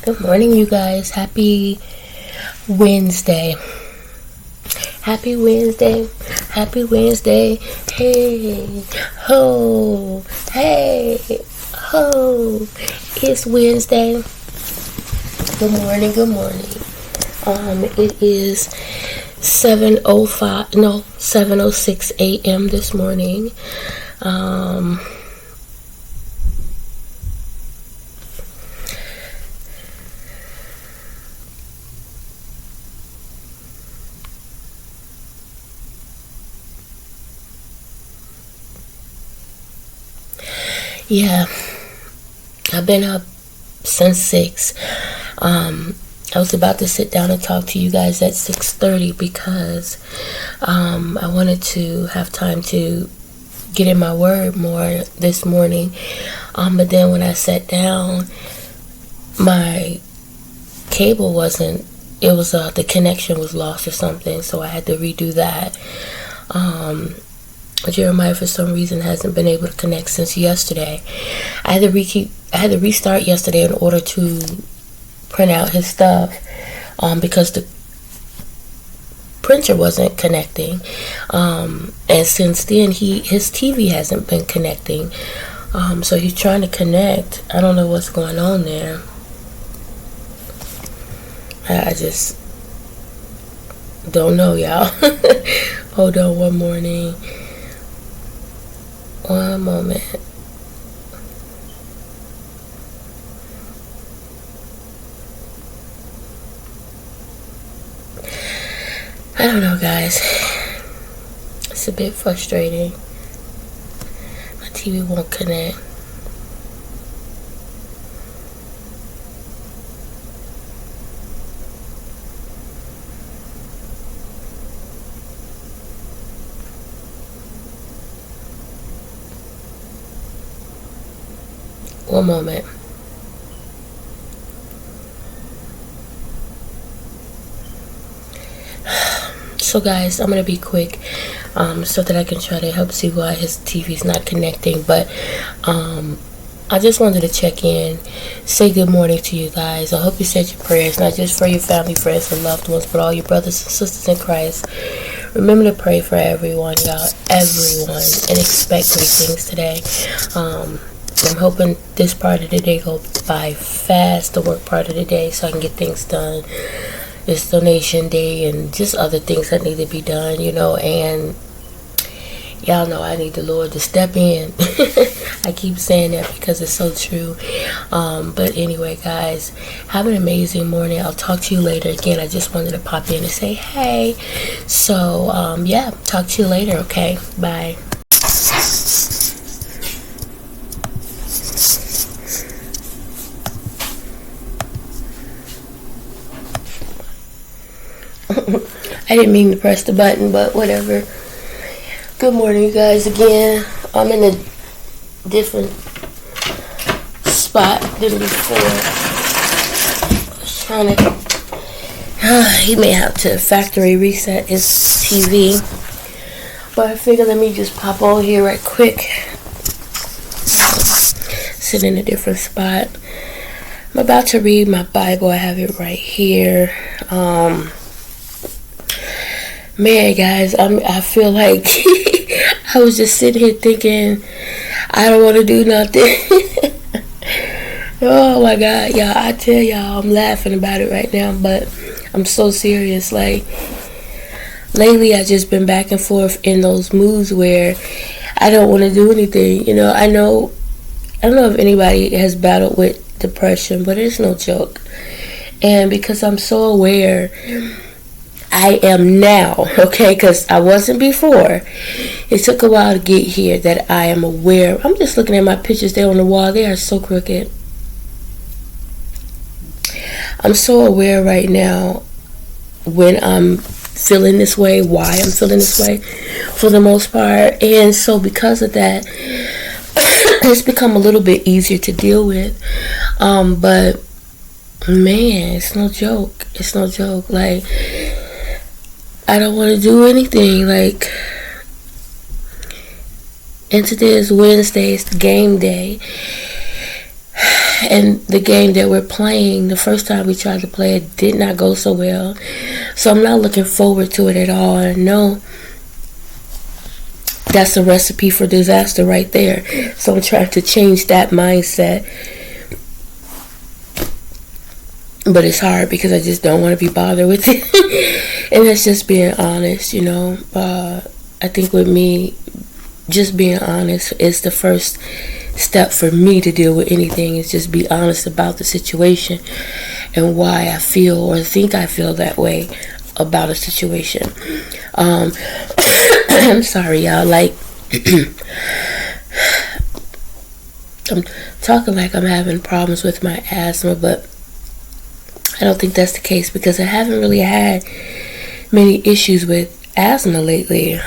Good morning, you guys. Happy Wednesday. Happy Wednesday. Happy Wednesday. Hey, ho. Hey, ho. It's Wednesday. Good morning. Good morning. It is 7:06 a.m. this morning. Yeah, I've been up since 6. I was about to sit down and talk to you guys at 6:30 because I wanted to have time to get in my word more this morning. But then when I sat down, my cable wasn't, it was, the connection was lost or something, so I had to redo that. Jeremiah, for some reason, hasn't been able to connect since yesterday. I had to restart yesterday in order to print out his stuff, because the printer wasn't connecting. And since then, his TV hasn't been connecting. So he's trying to connect. I don't know what's going on there. I just don't know, y'all. Hold on one moment. I don't know, guys. It's a bit frustrating. My TV won't connect. One moment. So guys, I'm going to be quick so that I can try to help see why his TV's not connecting. But I just wanted to check in, say good morning to you guys. I hope you said your prayers, not just for your family, friends, and loved ones, but all your brothers and sisters in Christ. Remember to pray for everyone, y'all. Everyone. And expect great things today. I'm hoping this part of the day go by fast, the work part of the day, so I can get things done. It's donation day and just other things that need to be done, and y'all know I need the Lord to step in. I keep saying that because it's so true. But anyway, guys, have an amazing morning. I'll talk to you later. Again, I just wanted to pop in and say hey. So, yeah, talk to you later, okay? Bye. I didn't mean to press the button, but whatever. Good morning, you guys, again. I'm in a different spot than before. I was trying to... he may have to factory reset his TV. But I figured let me just pop over here right quick. Sit in a different spot. I'm about to read my Bible. I have it right here. Man, guys, I feel like I was just sitting here thinking I don't want to do nothing. Oh my God, y'all! I tell y'all, I'm laughing about it right now, but I'm so serious. Like lately, I just been back and forth in those moods where I don't want to do anything. I don't know if anybody has battled with depression, but it's no joke. And because I'm so aware I am now, okay, because I wasn't before. It took a while to get here that I am aware. I'm just looking at my pictures there on the wall. They are so crooked. I'm so aware right now when I'm feeling this way, why I'm feeling this way for the most part. And so because of that, it's become a little bit easier to deal with. But man, it's no joke. It's no joke. Like, I don't want to do anything. Like, and today is Wednesday. It's game day. And the game that we're playing, the first time we tried to play it, did not go so well. So I'm not looking forward to it at all. I know that's a recipe for disaster right there. So I'm trying to change that mindset. But it's hard because I just don't want to be bothered with it. And that's just being honest, you know. I think with me, just being honest is the first step for me to deal with anything. Is just be honest about the situation and why I feel or think I feel that way about a situation. I'm sorry, y'all. Like, I'm talking like I'm having problems with my asthma, but I don't think that's the case because I haven't really had many issues with asthma lately.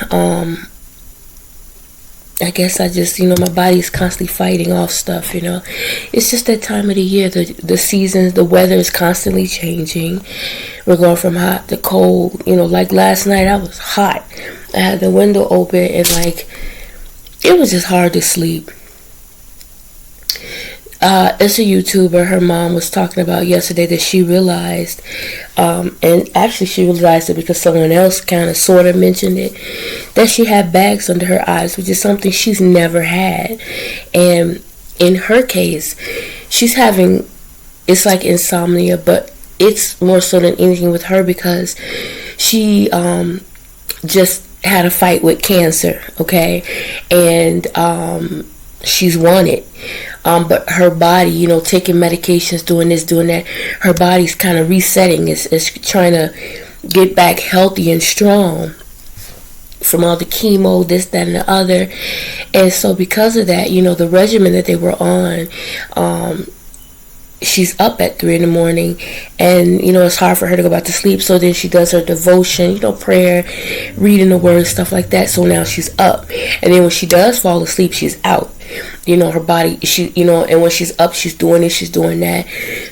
I guess I just, my body's constantly fighting off stuff, It's just that time of the year, the seasons, the weather is constantly changing. We're going from hot to cold. Like last night I was hot. I had the window open and it was just hard to sleep. It's a YouTuber, her mom was talking about yesterday that she realized, and actually she realized it because someone else kind of sort of mentioned it, that she had bags under her eyes, which is something she's never had. And in her case, she's having, it's like insomnia, but it's more so than anything with her because she just had a fight with cancer, okay? And she's won it. But her body, taking medications, doing this, doing that, her body's kind of resetting. It's trying to get back healthy and strong from all the chemo, this, that, and the other. And so because of that, the regimen that they were on, she's up at 3 a.m, and it's hard for her to go back to sleep. So then she does her devotion, prayer, reading the word, stuff like that. So now she's up, and then when she does fall asleep, she's out. Her body, and when she's up, she's doing this, she's doing that.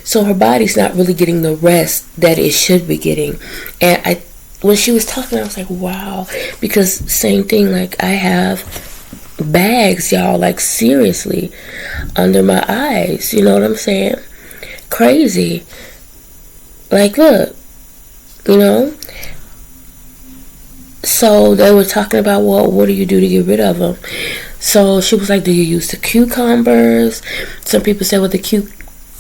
So her body's not really getting the rest that it should be getting. And when she was talking, I was like, wow, because same thing, like I have bags, y'all, like seriously, under my eyes. You know what I'm saying? Crazy. Like, look, So they were talking about, well, what do you do to get rid of them? So she was like, do you use the cucumbers? Some people said, well, the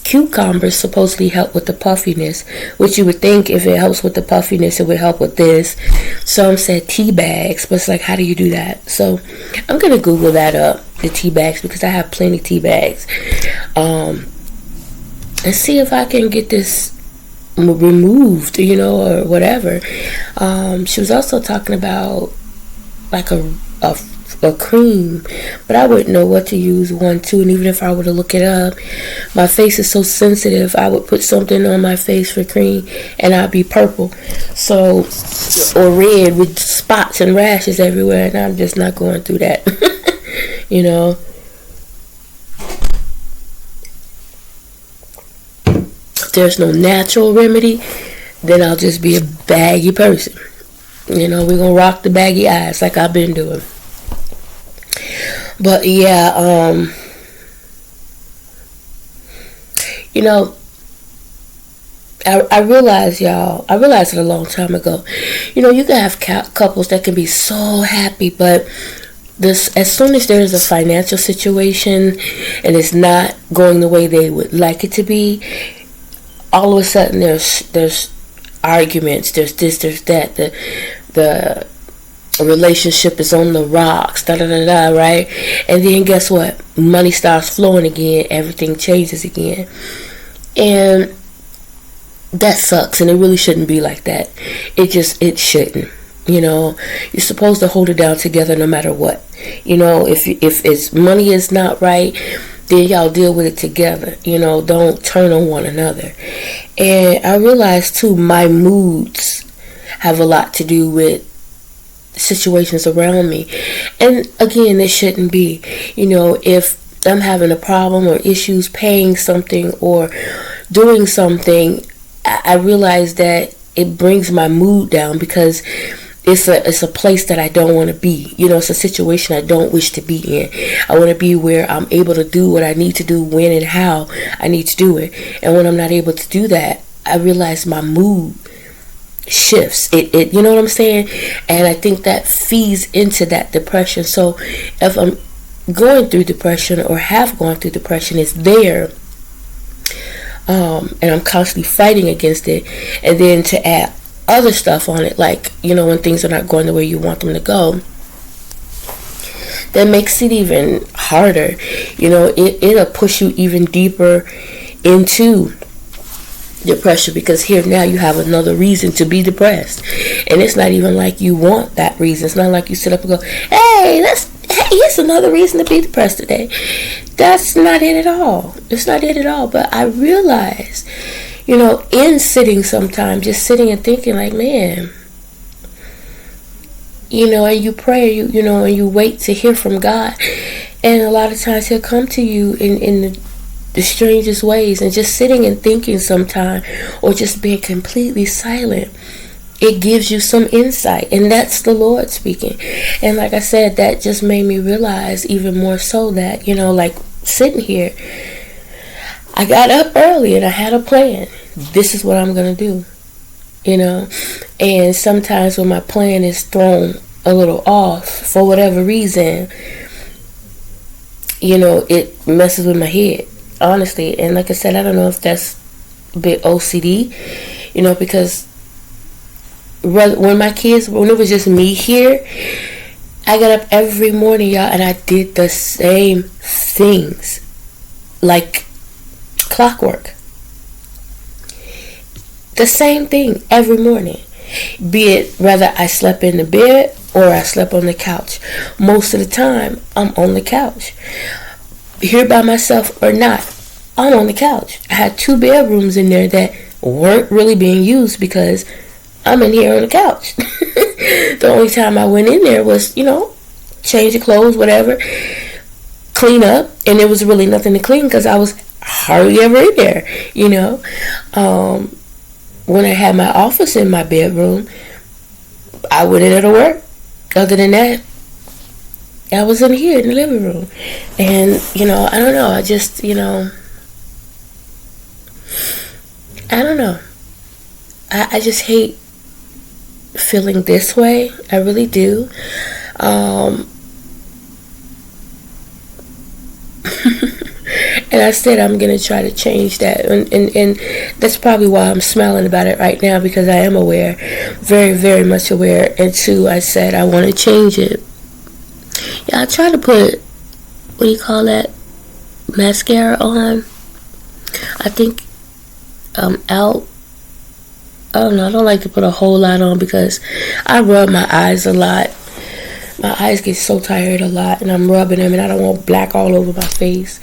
cucumbers supposedly help with the puffiness, which you would think if it helps with the puffiness, it would help with this. Some said tea bags, but it's like, how do you do that? So I'm going to Google that up, the tea bags, because I have plenty of tea bags. And see if I can get this removed, or whatever. She was also talking about like a cream, but I wouldn't know what to use, one, two, and even if I were to look it up, my face is so sensitive, I would put something on my face for cream and I'd be purple, so, or red with spots and rashes everywhere, and I'm just not going through that. If there's no natural remedy, then I'll just be a baggy person. We're gonna rock the baggy eyes like I've been doing. But yeah, I realized, y'all, I realized it a long time ago. You can have couples that can be so happy, but as soon as there's a financial situation and it's not going the way they would like it to be, all of a sudden there's arguments, there's this, there's that, the relationship is on the rocks, right? And then guess what? Money starts flowing again, everything changes again. And that sucks, and it really shouldn't be like that. It shouldn't. You're supposed to hold it down together no matter what. If it's money is not right, then y'all deal with it together. Don't turn on one another. And I realize too, my moods have a lot to do with situations around me. And again, it shouldn't be. If I'm having a problem or issues paying something or doing something, I realize that it brings my mood down because it's a place that I don't want to be. It's a situation I don't wish to be in. I want to be where I'm able to do what I need to do, when and how I need to do it. And when I'm not able to do that, I realize my mood shifts. It you know what I'm saying? And I think that feeds into that depression. So if I'm going through depression or have gone through depression, it's there. And I'm constantly fighting against it. And then to add other stuff on it, like, when things are not going the way you want them to go, that makes it even harder. It'll push you even deeper into depression, because here now you have another reason to be depressed, and it's not even like you want that reason. It's not like you sit up and go, hey, here's another reason to be depressed today. That's not it at all. It's not it at all. But I realize, in sitting sometimes, just sitting and thinking like, man, and you pray, and you wait to hear from God, and a lot of times He'll come to you in the strangest ways, and just sitting and thinking sometime, or just being completely silent, it gives you some insight, and that's the Lord speaking. And like I said, that just made me realize even more so that, like sitting here, I got up early and I had a plan. This is what I'm going to do, and sometimes when my plan is thrown a little off for whatever reason, it messes with my head, honestly. And like I said, I don't know if that's a bit OCD, because when it was just me here, I got up every morning, y'all, and I did the same things like clockwork. The same thing every morning, be it whether I slept in the bed or I slept on the couch. Most of the time, I'm on the couch, here by myself or not. I'm on the couch. I had 2 bedrooms in there that weren't really being used because I'm in here on the couch. The only time I went in there was, change the clothes, whatever, clean up, and there was really nothing to clean because I was hardly ever in there, When I had my office in my bedroom, I went in there to work. Other than that, I was in here in the living room. And, I don't know. I just, I don't know. I just hate feeling this way. I really do. And I said I'm going to try to change that. And that's probably why I'm smiling about it right now, because I am aware. Very, very much aware. And 2, I said I want to change it. Yeah, I try to put, what do you call that, mascara on. I think out. I don't know. I don't like to put a whole lot on because I rub my eyes a lot. My eyes get so tired a lot, and I'm rubbing them, and I don't want black all over my face.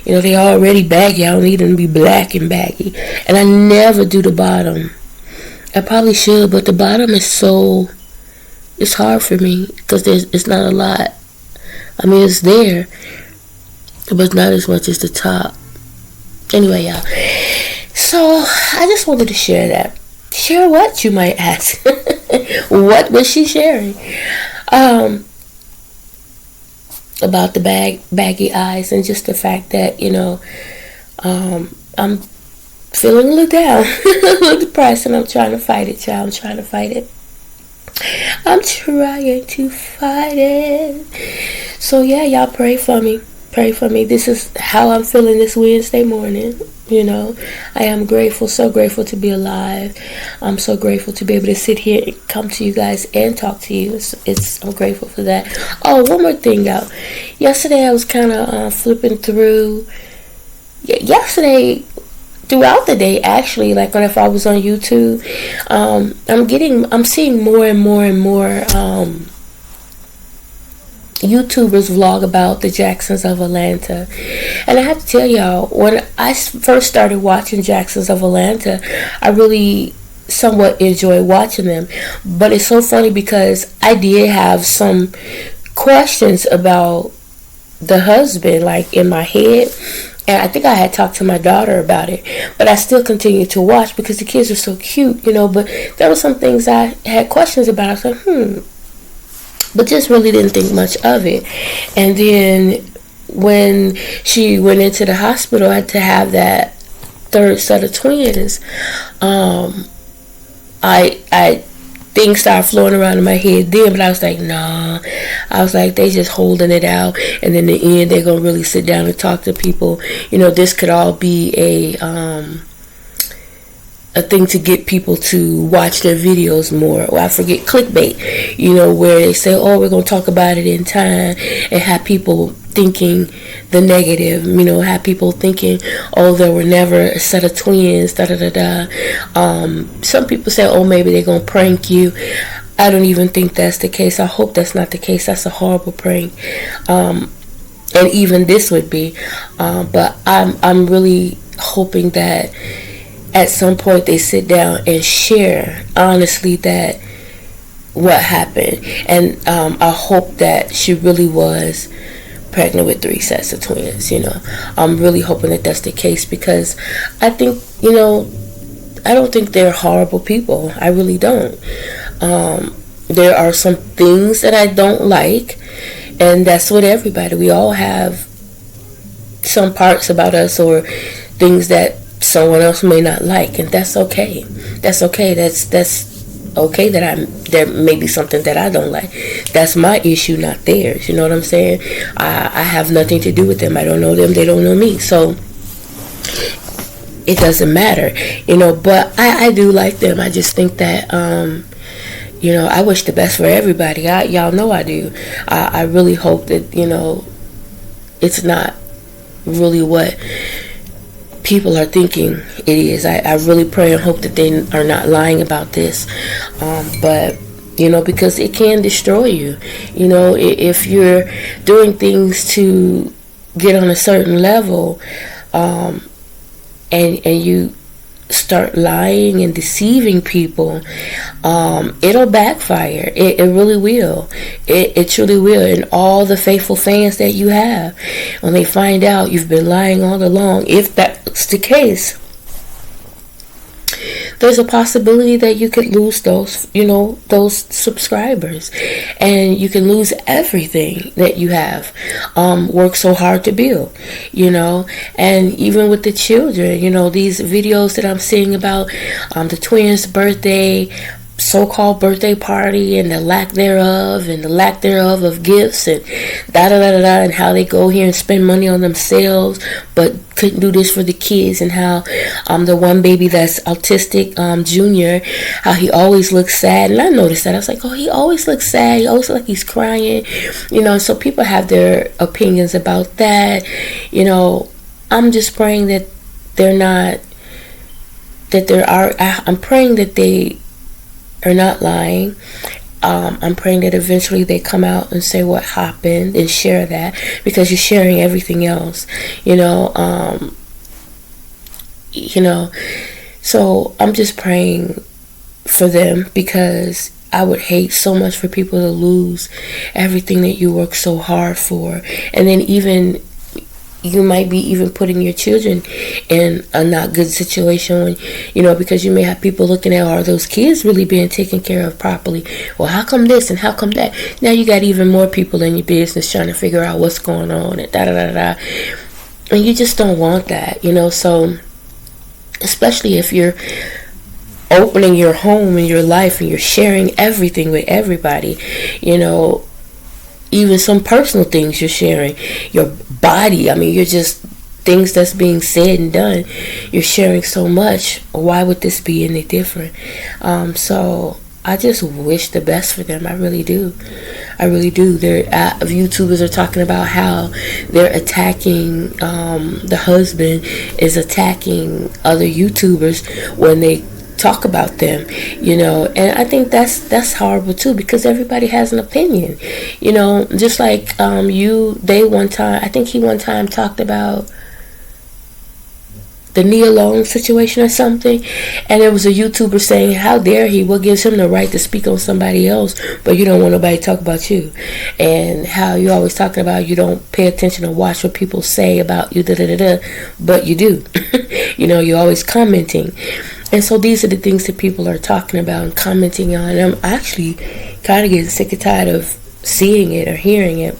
They already baggy. I don't need them to be black and baggy. And I never do the bottom. I probably should, but the bottom is it's hard for me because it's not a lot. I mean, it's there, but not as much as the top. Anyway, y'all. So I just wanted to share that. Share what, you might ask? What was she sharing? About the baggy eyes, and just the fact that, I'm feeling a little down, a little depressed, and I'm trying to fight it, child. I'm trying to fight it. So yeah, y'all pray for me. Pray for me. This is how I'm feeling this Wednesday morning. I am grateful, so grateful to be alive. I'm so grateful to be able to sit here and come to you guys and talk to you. I'm grateful for that. Oh, one more thing, y'all. Yesterday I was kind of flipping through. Yesterday throughout the day, actually, like when if I was on YouTube, I'm seeing more and more and more YouTubers vlog about the Jacksons of Atlanta. And I have to tell y'all, when I first started watching Jacksons of Atlanta, I really somewhat enjoy watching them. But it's so funny because I did have some questions about the husband, like in my head, and I think I had talked to my daughter about it, but I still continued to watch because the kids are so cute, but there were some things I had questions about. I was like, but just really didn't think much of it. And then when she went into the hospital, I had to have that third set of twins. I things started floating around in my head then, but I was like, nah. I was like, they just holding it out, and then in the end, they're gonna really sit down and talk to people. This could all be a thing to get people to watch their videos more. Or I forget, clickbait, where they say, oh, we're going to talk about it in time, and have people thinking the negative, have people thinking, oh, there were never a set of twins, da-da-da-da. Some people say, oh, maybe they're going to prank you. I don't even think that's the case. I hope that's not the case. That's a horrible prank. And even this would be. But I'm really hoping that at some point they sit down and share honestly that what happened. And I hope that she really was pregnant with 3 sets of twins. I'm really hoping that that's the case, because I think, I don't think they're horrible people. I really don't. There are some things that I don't like, and that's with everybody. We all have some parts about us or things that someone else may not like, and that's okay. That's okay. That's okay that there may be something that I don't like. That's my issue, not theirs. You know what I'm saying? I have nothing to do with them. I don't know them. They don't know me. So it doesn't matter, but I do like them. I just think that I wish the best for everybody. Y'all know I do. I really hope that it's not really what people are thinking it is. I really pray and hope that they are not lying about this, but because it can destroy you. If you're doing things to get on a certain level, and you start lying and deceiving people, it'll backfire. It really will. It truly will. And all the faithful fans that you have, when they find out you've been lying all along, if that's the case, there's a possibility that you could lose those subscribers, and you can lose everything that you have worked so hard to build, and even with the children, these videos that I'm seeing about the twins' birthday, so-called birthday party, and the lack thereof of gifts, and da-da-da-da-da, and how they go here and spend money on themselves but couldn't do this for the kids, and how the one baby that's autistic, Junior, how he always looks sad. And I noticed that. I was like, oh, he always looks sad. He always looks like he's crying. So people have their opinions about that. I'm just praying that I'm praying that they are not lying. I'm praying that eventually they come out and say what happened and share that, because you're sharing everything else, so I'm just praying for them, because I would hate so much for people to lose everything that you work so hard for. And then even you might be even putting your children in a not good situation when, because you may have people looking at, are those kids really being taken care of properly? Well, how come this and how come that? Now you got even more people in your business trying to figure out what's going on and da-da-da-da. And you just don't want that, so especially if you're opening your home and your life and you're sharing everything with everybody, even some personal things you're sharing, your body, you're just things that's being said and done, you're sharing so much. Why would this be any different? So I just wish the best for them. I really do. I really do. YouTubers are talking about how they're attacking, the husband is attacking other YouTubers when they talk about them, and I think that's horrible too, because everybody has an opinion, just like I think he one time talked about the Nia Long situation or something, and there was a YouTuber saying, how dare he, what gives him the right to speak on somebody else, but you don't want nobody to talk about you, and how you're always talking about you don't pay attention or watch what people say about you, but you do. You're always commenting. And so these are the things that people are talking about and commenting on. I'm actually kind of getting sick and tired of seeing it or hearing it,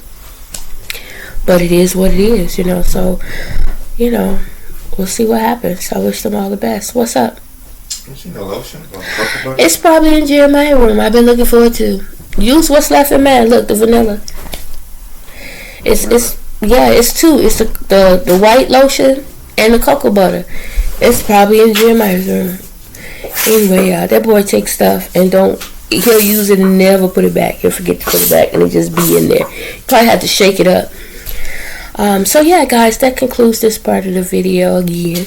but it is what it is, so we'll see what happens. I wish them all the best. What's up? You seen the lotion? It's probably in Jeremiah's room. I've been looking for it too. Use what's left in mine. Look, the vanilla. It's two. It's the white lotion and the cocoa butter. It's probably in Jeremiah's room. Anyway, that boy takes stuff and he'll use it and never put it back. He'll forget to put it back and it just be in there. Probably have to shake it up. So yeah, guys, that concludes this part of the video again.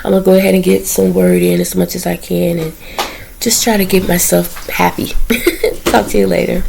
I'm going to go ahead and get some word in as much as I can and just try to get myself happy. Talk to you later.